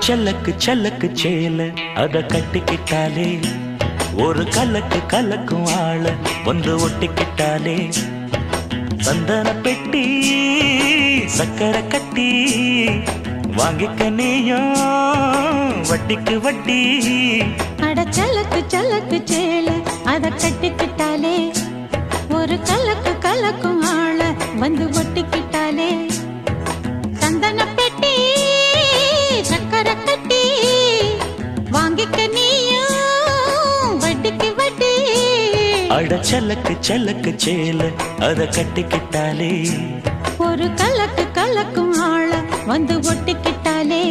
செல்லக்கு செல்லக்கு சேல அத கட்டிக்கிட்டாலே ஒரு கலக்கு கலக்கும் ஆள வந்து ஒட்டிக்கிட்டாலே சந்தன பெட்டி சக்கரை கட்டி வாங்கிக்க நீயும் வட்டிக்கு வட்டி. அட செல்லக்கு செல்லக்கு சேல அத கட்டிக்கிட்டாலே ஒரு கலக்கு கலக்கும் ஆள வந்து ஒட்டிக்கிட்டாலே சந்தன பெட்டி சக்கரை கட்டி வாங்கிக்க நீயும் வட்டிக்கு வட்டி. அட செல்லக்கு செல்லக்கு சேல அத கட்டிக்கிட்டாலே ஒரு கலக்கு கலக்கும் ஆள வந்து ஒட்டிக்கிட்டாலே